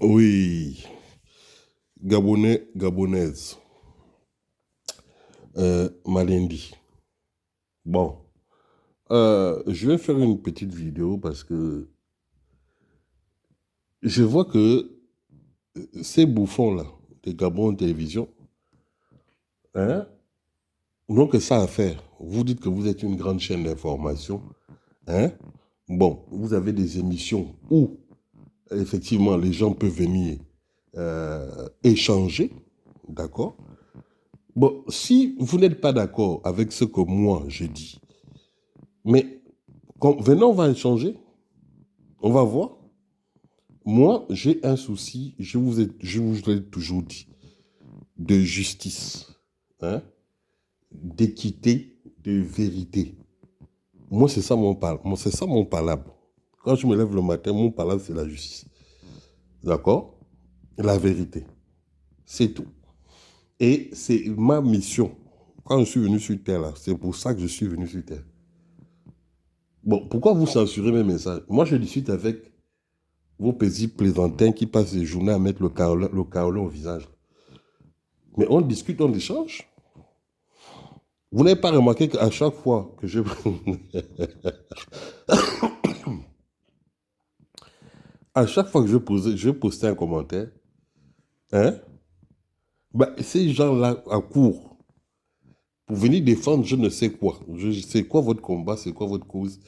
Oui, Gabonais, Gabonaise, Malindi. Bon, je vais faire une petite vidéo parce que je vois que ces bouffons-là, des Gabon Télévision, hein, n'ont que ça à faire. Vous dites que vous êtes une grande chaîne d'information, hein. Bon, vous avez des émissions où, effectivement, les gens peuvent venir échanger, d'accord? Bon, si vous n'êtes pas d'accord avec ce que moi j'ai dit, mais venez, on va échanger. On va voir. Moi, j'ai un souci, je vous l'ai toujours dit, de justice, hein, d'équité, de vérité. Moi, c'est ça c'est ça mon palabre. Quand je me lève le matin, mon palabre, c'est la justice. D'accord? La vérité. C'est tout. Et c'est ma mission. Quand je suis venu sur Terre, là, c'est pour ça que je suis venu sur Terre. Bon, pourquoi vous censurez mes messages? Moi, je discute avec vos petits plaisantins qui passent les journées à mettre le kaolin au visage. Mais on discute, on échange. Vous n'avez pas remarqué qu'à chaque fois que à chaque fois que je postais un commentaire, hein, bah, ces gens-là accourent pour venir défendre je ne sais quoi. C'est quoi votre combat, c'est quoi votre cause?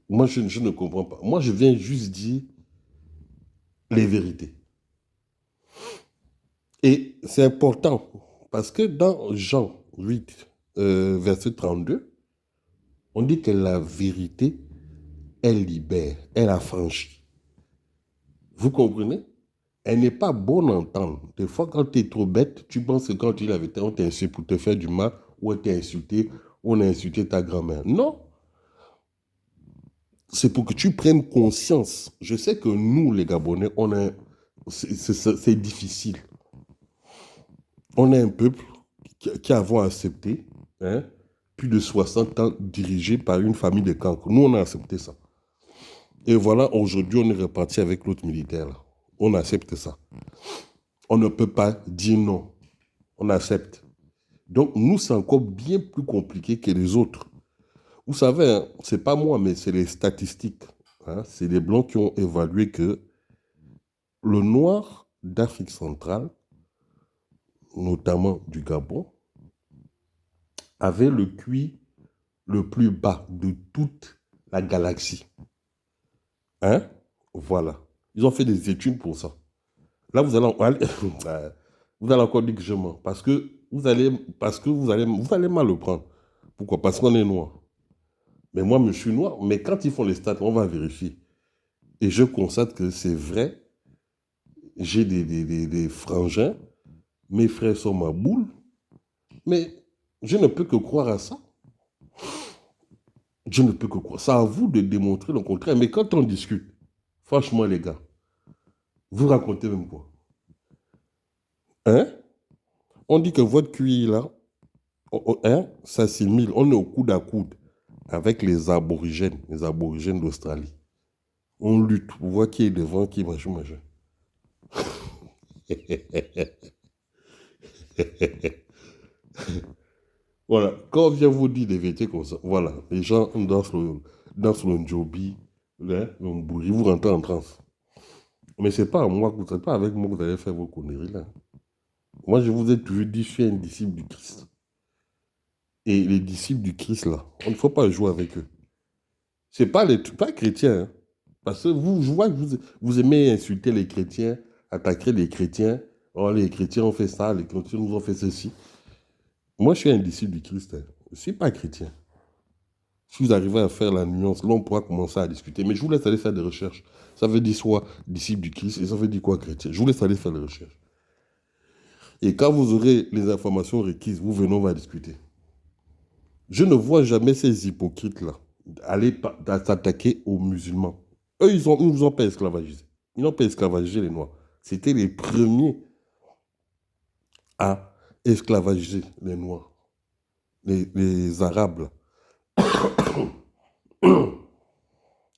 Moi, je ne comprends pas. Moi, je viens juste dire les vérités. Et c'est important parce que dans Jean 8, verset 32, on dit que la vérité, elle libère, elle affranchit. Vous comprenez? Elle n'est pas bonne à entendre. Des fois, quand tu es trop bête, tu penses que quand tu l'avais, on t'insulte pour te faire du mal, ou on t'a insulté, ou on a insulté ta grand-mère. Non, c'est pour que tu prennes conscience. Je sais que nous, les Gabonais, c'est difficile. On est un peuple qui avons accepté, hein, plus de 60 ans dirigé par une famille de cancres. Nous, on a accepté ça. Et voilà, aujourd'hui, on est reparti avec l'autre militaire. Là. On accepte ça. On ne peut pas dire non. On accepte. Donc, nous, c'est encore bien plus compliqué que les autres. Vous savez, hein, c'est pas moi, mais c'est les statistiques. Hein, c'est les Blancs qui ont évalué que le noir d'Afrique centrale, notamment du Gabon, avait le QI le plus bas de toute la galaxie. Hein? Voilà. Ils ont fait des études pour ça. Là, vous allez encore dire que je mens. Parce que vous allez mal le prendre. Pourquoi? Parce qu'on est noir. Mais moi, je suis noir. Mais quand ils font les stats, on va vérifier. Et je constate que c'est vrai. J'ai des frangins. Mes frères sont ma boule. Mais je ne peux que croire à ça. Je ne peux que croire. C'est à vous de démontrer le contraire. Mais quand on discute, franchement, les gars, vous racontez même quoi? Hein? On dit que votre QI, là, hein, s'assimile. On est au coude à coude avec les aborigènes d'Australie. On lutte pour voir qui est devant, qui est machin, machin. Voilà, quand on vient vous dire des vérités comme ça, voilà, les gens dansent le njobi, hein, le mburi, vous rentrez en transe. Mais c'est pas à moi, c'est pas avec moi que vous allez faire vos conneries là. Moi, je vous ai toujours dit, je suis un disciple du Christ. Et les disciples du Christ là, on ne faut pas jouer avec eux. C'est pas chrétiens, hein. Parce que je vois que vous aimez insulter les chrétiens, attaquer les chrétiens. Oh, les chrétiens ont fait ça, les chrétiens nous ont fait ceci. Moi, je suis un disciple du Christ. Hein. Je ne suis pas chrétien. Si vous arrivez à faire la nuance, là, on pourra commencer à discuter. Mais je vous laisse aller faire des recherches. Ça veut dire soit disciple du Christ et ça veut dire quoi chrétien. Je vous laisse aller faire des recherches. Et quand vous aurez les informations requises, vous venez, on va discuter. Je ne vois jamais ces hypocrites-là aller s'attaquer aux musulmans. Eux, ils ne nous ont pas esclavagisés. Ils n'ont pas esclavagé les Noirs. C'était les premiers à esclavagiser les Noirs, les Arabes. Là.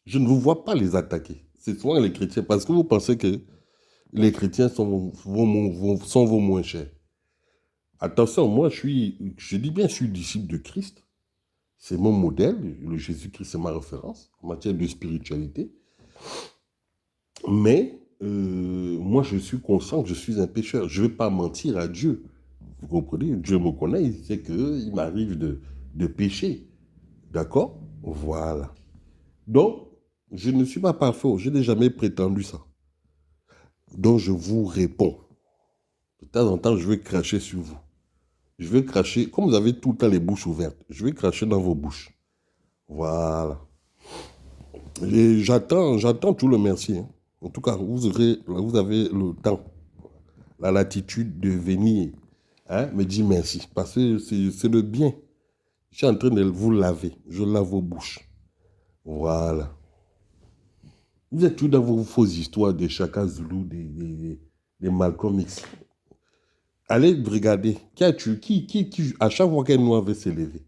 Je ne vous vois pas les attaquer. C'est souvent les chrétiens. Parce que vous pensez que Les chrétiens sont vos moins chers. Attention, moi, je dis bien, je suis disciple de Christ. C'est mon modèle. Le Jésus-Christ, c'est ma référence en matière de spiritualité. Mais moi, je suis conscient que je suis un pécheur. Je ne vais pas mentir à Dieu. Vous comprenez? Dieu me connaît, il sait qu'il m'arrive de pécher. D'accord? Voilà. Donc, je ne suis pas parfait. Je n'ai jamais prétendu ça. Donc, je vous réponds. De temps en temps, je vais cracher sur vous. Je vais cracher, comme vous avez tout le temps les bouches ouvertes, je vais cracher dans vos bouches. Voilà. Et j'attends tout le merci. Hein. En tout cas, vous avez le temps, la latitude de venir me dire merci. Parce que c'est le bien. Je suis en train de vous laver. Je lave vos bouches. Voilà. Vous êtes tous dans vos fausses histoires des Chaka Zulu, des Malcolm X. Allez regarder. À chaque fois qu'un noir veut s'élever,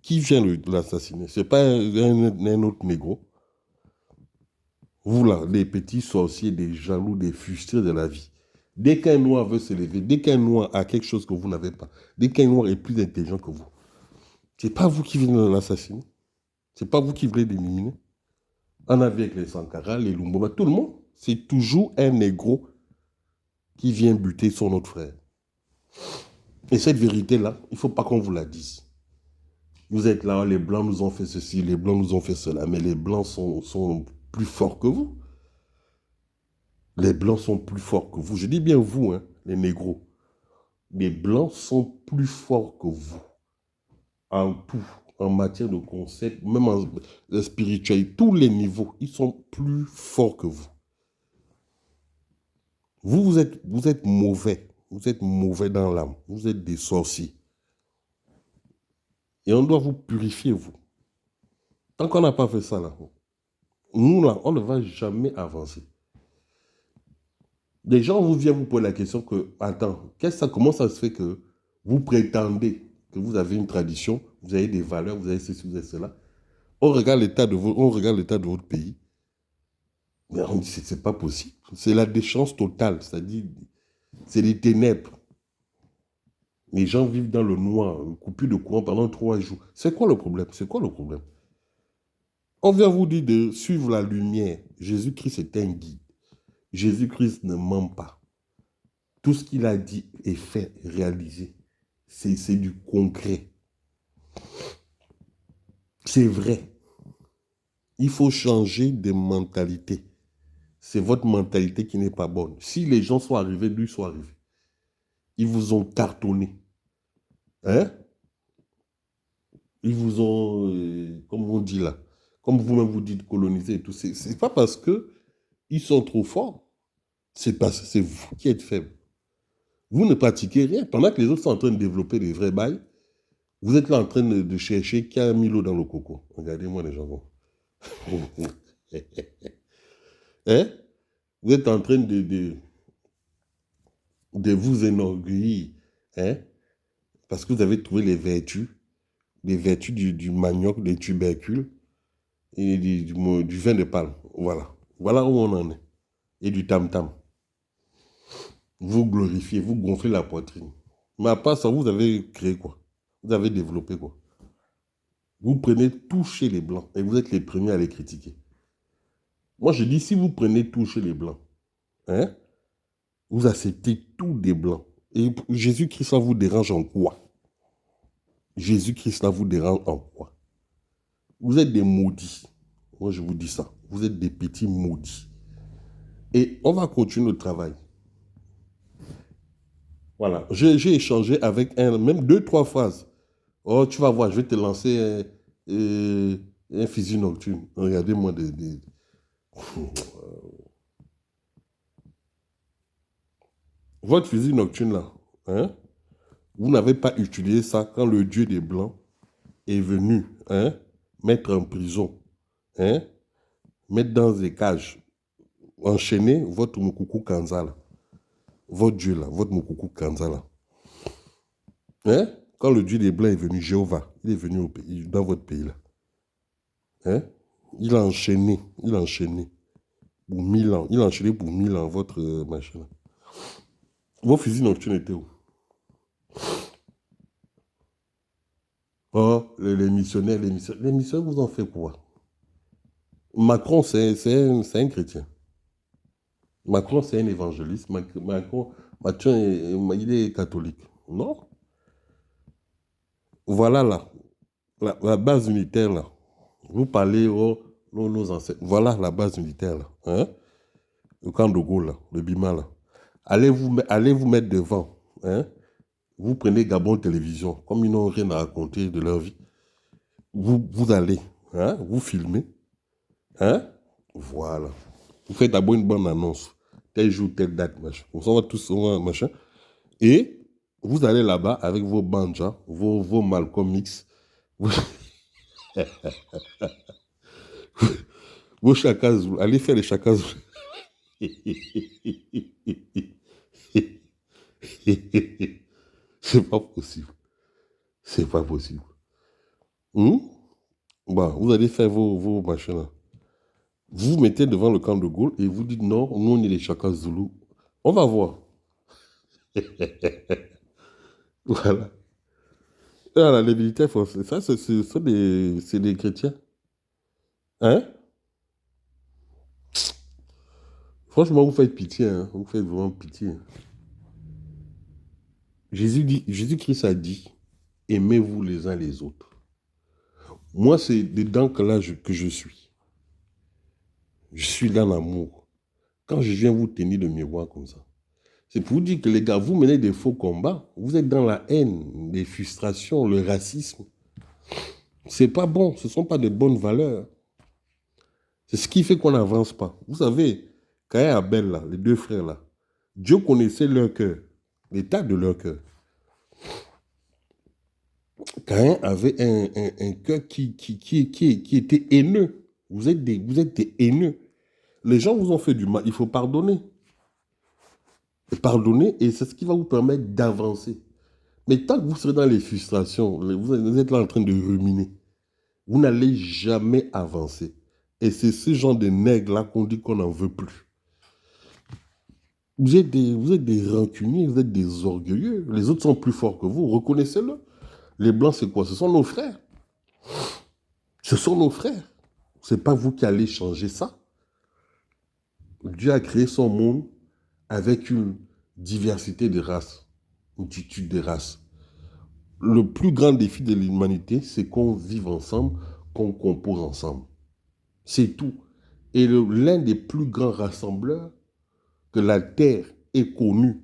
qui vient l'assassiner? Ce n'est pas un autre négro. Vous là, les petits sorciers, des jaloux, des frustrés de la vie. Dès qu'un noir veut s'élever, dès qu'un noir a quelque chose que vous n'avez pas, dès qu'un noir est plus intelligent que vous, ce n'est pas vous qui venez l'assassiner. Ce n'est pas vous qui voulez l'éliminer. On a vu avec les Sankara, les Lumumba, tout le monde. C'est toujours un négro qui vient buter son autre frère. Et cette vérité-là, il ne faut pas qu'on vous la dise. Vous êtes là, les Blancs nous ont fait ceci, les Blancs nous ont fait cela, mais les Blancs sont plus forts que vous. Les Blancs sont plus forts que vous. Je dis bien vous, hein, les négros. Les Blancs sont plus forts que vous. En tout, en matière de concept, même en spiritualité, tous les niveaux, ils sont plus forts que vous. Vous êtes mauvais. Vous êtes mauvais dans l'âme. Vous êtes des sorciers. Et on doit vous purifier, vous. Tant qu'on n'a pas fait ça, là, nous, là, on ne va jamais avancer. Des gens vous viennent vous poser la question que, attends, comment ça se fait que vous prétendez que vous avez une tradition, vous avez des valeurs, vous avez ceci, vous avez cela. On regarde l'état de votre pays. Mais on dit, c'est pas possible. C'est la déchéance totale, c'est-à-dire, c'est les ténèbres. Les gens vivent dans le noir, coupure de courant pendant 3 jours. C'est quoi le problème? C'est quoi le problème? On vient vous dire de suivre la lumière. Jésus-Christ est un guide. Jésus-Christ ne ment pas. Tout ce qu'il a dit est fait, réalisé. C'est du concret. C'est vrai. Il faut changer de mentalité. C'est votre mentalité qui n'est pas bonne. Si les gens sont arrivés, lui sont arrivés. Ils vous ont cartonné. Hein? Ils vous ont, comme on dit là, comme vous-même vous dites, colonisé et tout. C'est pas parce que ils sont trop forts. C'est parce que c'est vous qui êtes faible. Vous ne pratiquez rien. Pendant que les autres sont en train de développer des vrais bails, vous êtes là en train de chercher qui a mis l'eau dans le coco. Regardez-moi les gens. Hein? Vous êtes en train de vous enorgueillir. Hein? Parce que vous avez trouvé les vertus du manioc, des tubercules et du vin de palme. Voilà. Voilà où on en est. Et du tam-tam. Vous glorifiez, vous gonflez la poitrine. Mais à part ça, vous avez créé quoi? Vous avez développé quoi? Vous prenez tout chez les Blancs et vous êtes les premiers à les critiquer. Moi, je dis, si vous prenez tout chez les Blancs, hein, vous acceptez tout des Blancs. Et Jésus-Christ, là, vous dérange en quoi? Jésus-Christ, là, vous dérange en quoi? Vous êtes des maudits. Moi, je vous dis ça. Vous êtes des petits maudits. Et on va continuer le travail. Voilà. J'ai échangé avec même 2-3 phrases. Oh, tu vas voir, je vais te lancer un fusil nocturne. Regardez-moi Votre fusil nocturne là, hein, vous n'avez pas utilisé ça quand le Dieu des Blancs est venu mettre en prison, hein, mettre dans des cages, enchaîner votre Moukoukou Kanza là, votre Dieu là, votre Moukoukou Kanza là. Hein? Quand le Dieu des Blancs est venu, Jéhovah, il est venu au pays, dans votre pays là. Hein? Il a enchaîné. pour 1000 ans. Il a enchaîné pour 1000 ans, votre machin. Vos fusils nocturnes étaient où? Oh, les missionnaires, les missionnaires. Les missionnaires, vous en faites quoi? Macron, c'est un chrétien. Macron, c'est un évangéliste. Macron, il est catholique. Non? Voilà là, la base unitaire là. Vous parlez nos ancêtres. Voilà la base unitaire là. Hein? Le camp de Gaulle là, le Bima là. Allez vous mettre devant. Hein? Vous prenez Gabon Télévision, comme ils n'ont rien à raconter de leur vie. Vous allez, hein? Vous filmez. Hein? Voilà. Vous faites d'abord une bonne annonce. Tel jour, telle date, machin. On va tous, machin. Et vous allez là-bas avec vos banjas, vos Malcolm X, vos, vos chakas. Allez faire les chakas. C'est pas possible. C'est pas possible. Bon, vous allez faire vos machins là. Vous vous mettez devant le camp de Gaulle et vous dites non, nous on est les chakas zoulous. On va voir. Voilà. Ah, les militaires français, ça, c'est des chrétiens. Hein? Franchement, vous faites pitié. Hein? Vous faites vraiment pitié. Jésus-Christ a dit, aimez-vous les uns les autres. Moi, c'est dedans que je suis. Je suis dans l'amour. Quand je viens vous tenir le miroir comme ça, c'est pour vous dire que les gars, vous menez des faux combats. Vous êtes dans la haine, les frustrations, le racisme. C'est pas bon. Ce ne sont pas de bonnes valeurs. C'est ce qui fait qu'on n'avance pas. Vous savez, Caïn et Abel, là, les deux frères, là, Dieu connaissait leur cœur, l'état de leur cœur. Caïn avait un cœur qui était haineux. Vous êtes des haineux. Les gens vous ont fait du mal. Il faut pardonner. Pardonner, et c'est ce qui va vous permettre d'avancer. Mais tant que vous serez dans les frustrations, vous êtes là en train de ruminer, vous n'allez jamais avancer. Et c'est ce genre de nègres-là qu'on dit qu'on n'en veut plus. Vous êtes des rancuniers, vous êtes des orgueilleux. Les autres sont plus forts que vous, reconnaissez-le. Les Blancs, c'est quoi? Ce sont nos frères. Ce sont nos frères. Ce n'est pas vous qui allez changer ça. Dieu a créé son monde avec une diversité de races, une multitude de races. Le plus grand défi de l'humanité, c'est qu'on vive ensemble, qu'on compose ensemble. C'est tout. Et l'un des plus grands rassembleurs que la terre ait connu,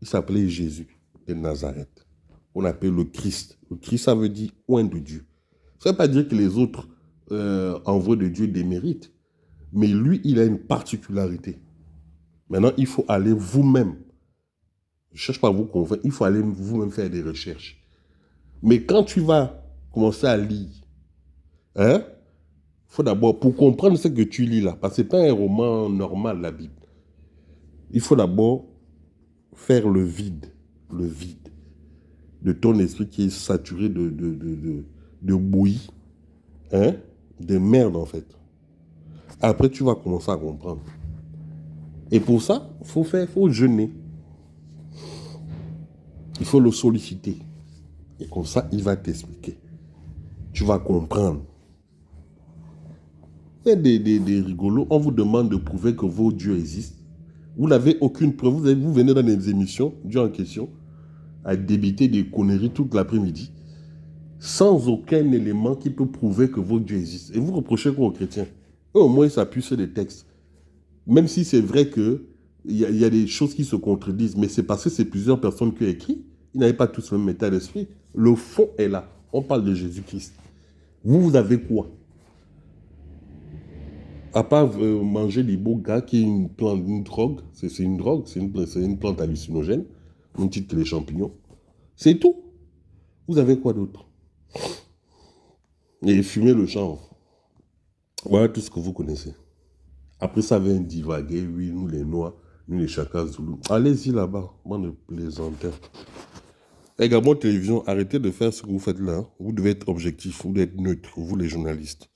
il s'appelait Jésus de Nazareth. On appelle le Christ. Le Christ, ça veut dire oint de Dieu. Ça ne veut pas dire que les autres envois de Dieu déméritent, mais lui, il a une particularité. Maintenant, il faut aller vous-même. Je ne cherche pas à vous convaincre, il faut aller vous-même faire des recherches. Mais quand tu vas commencer à lire, hein, faut d'abord, pour comprendre ce que tu lis là, parce que ce n'est pas un roman normal, la Bible, il faut d'abord faire le vide de ton esprit qui est saturé de bouillie, hein, de merde en fait. Après, tu vas commencer à comprendre. Et pour ça, il faut jeûner. Il faut le solliciter. Et comme ça, il va t'expliquer. Tu vas comprendre. Il y a des rigolos, on vous demande de prouver que vos dieux existent. Vous n'avez aucune preuve. Vous venez dans des émissions, Dieu en question, à débiter des conneries toute l'après-midi, sans aucun élément qui peut prouver que vos dieux existent. Et vous reprochez quoi aux chrétiens? Eux, au moins, ils s'appuient sur des textes. Même si c'est vrai qu'il y a des choses qui se contredisent, mais c'est parce que c'est plusieurs personnes qui ont écrit. Ils n'avaient pas tous le même état d'esprit. Le fond est là. On parle de Jésus-Christ. Vous avez quoi? À part manger des bogas, qui est une plante, une drogue, c'est une drogue, c'est une plante hallucinogène, même titre que les champignons. C'est tout. Vous avez quoi d'autre? Et fumer le chanvre. Voilà tout ce que vous connaissez. Après, ça vient divaguer, oui, nous les Noirs, nous les Chakas Zoulous. Allez-y là-bas, moi ne plaisantais. Et Gabon Télévision, arrêtez de faire ce que vous faites là. Vous devez être objectif, vous devez être neutre, vous les journalistes.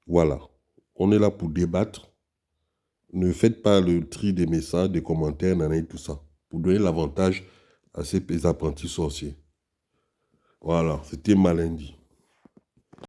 Voilà. On est là pour débattre. ne faites pas le tri des messages, des commentaires, et tout ça, pour donner l'avantage à ces apprentis sorciers. Voilà, c'était malin dit.